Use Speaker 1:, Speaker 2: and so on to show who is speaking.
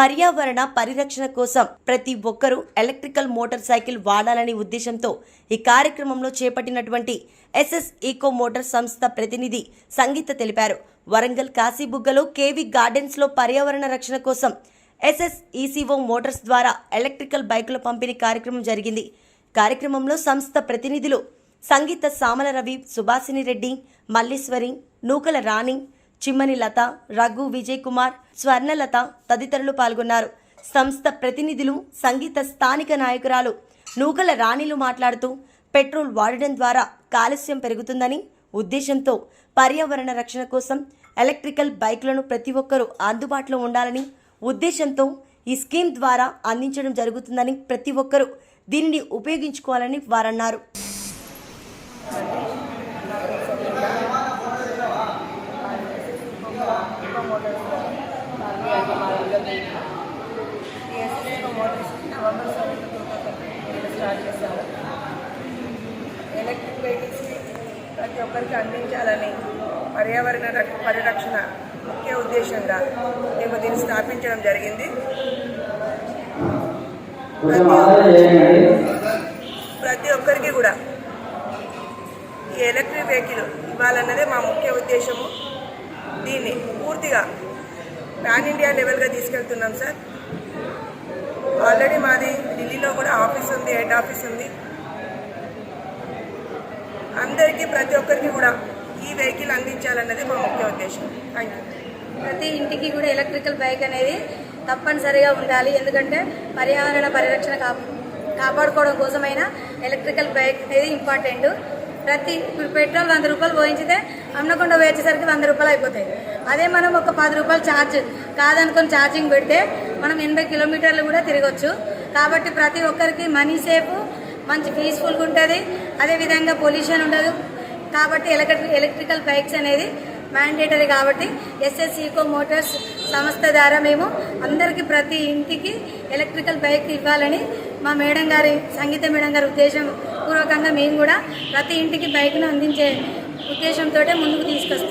Speaker 1: పర్యావరణ పరిరక్షణ కోసం ప్రతి ఒక్కరూ ఎలక్ట్రికల్ మోటార్ సైకిల్ వాడాలనే ఉద్దేశంతో ఈ కార్యక్రమంలో చేపట్టినటువంటి ఎస్ఎస్ ఈకో మోటార్ సంస్థ ప్రతినిధి సంగీత తెలిపారు. వరంగల్ కాశీబుగ్గలో కేవీ గార్డెన్స్లో పర్యావరణ రక్షణ కోసం ఎస్ఎస్ ఈసీఓ మోటార్స్ ద్వారా ఎలక్ట్రికల్ బైకుల పంపిణీ కార్యక్రమం జరిగింది. కార్యక్రమంలో సంస్థ ప్రతినిధులు సంగీత సామల రవి, సుభాసిని రెడ్డి, మల్లీశ్వరి, నూకల రాణి, చిమ్మని లత, రఘు, విజయ్ కుమార్, స్వర్ణలత తదితరులు పాల్గొన్నారు. సంస్థ ప్రతినిధులు సంగీత స్థానిక నాయకురాలు నూకల రాణిలు మాట్లాడుతూ పెట్రోల్ వాడడం ద్వారా కాలుష్యం పెరుగుతుందని ఉద్దేశంతో పర్యావరణ రక్షణ కోసం ఎలక్ట్రికల్ బైక్లను ప్రతి ఒక్కరూ అందుబాటులో ఉండాలని ఉద్దేశంతో ఈ స్కీమ్ ద్వారా అందించడం జరుగుతుందని ప్రతి ఒక్కరూ దీనిని ఉపయోగించుకోవాలని వారన్నారు.
Speaker 2: ఎలక్ట్రిక్ వెహికల్స్ని ప్రతి ఒక్కరికి అందించాలని పర్యావరణ పరిరక్షణ ముఖ్య ఉద్దేశంగా మేము దీన్ని స్థాపించడం జరిగింది. ప్రతి ఒక్కరికి కూడా ఈ ఎలక్ట్రిక్ వెహికల్ ఇవ్వాలన్నదే మా ముఖ్య ఉద్దేశము. దీన్ని పూర్తిగా పాన్ ఇండియా లెవెల్గా తీసుకెళ్తున్నాం సార్. ఆల్రెడీ మాది ఢిల్లీలో కూడా ఆఫీస్ ఉంది, హెడ్ ఆఫీస్ ఉంది. అందరికీ ప్రతి ఒక్కరికి కూడా ఈ వెహికల్ అందించాలన్నది మా ముఖ్య ఉద్దేశం. Thank you.
Speaker 3: ప్రతి ఇంటికి కూడా ఎలక్ట్రికల్ బైక్ అనేది తప్పనిసరిగా ఉండాలి. ఎందుకంటే పర్యావరణ పరిరక్షణ కాపాడుకోవడం కోసమైనా ఎలక్ట్రికల్ బైక్ అనేది ఇంపార్టెంట్. ఇప్పుడు పెట్రోల్ 100 రూపాయలు పోయించితే అమ్మకుండా వేసేసరికి 100 రూపాయలు అయిపోతాయి. అదే మనం ఒక 10 రూపాయలు ఛార్జ్ కాదనుకొని ఛార్జింగ్ పెడితే మనం 80 కిలోమీటర్లు కూడా తిరగచ్చు. కాబట్టి ప్రతి ఒక్కరికి మనీ సేఫ్, మంచి పీస్ఫుల్గా ఉంటుంది. అదేవిధంగా పొల్యూషన్ ఉండదు. కాబట్టి ఎలక్ట్రికల్ బైక్స్ అనేది మ్యాండేటరీ. కాబట్టి ఎస్ఎస్ ఈకో మోటార్స్ సంస్థ ద్వారా మేము అందరికీ ప్రతి ఇంటికి ఎలక్ట్రికల్ బైక్ ఇవ్వాలని మా మేడం గారి సంగీత మేడం గారి ఉద్దేశం పూర్వకంగా మేము కూడా ప్రతి ఇంటికి బైక్ను అందించే ఉద్దేశంతో ముందుకు తీసుకొస్తున్నాం.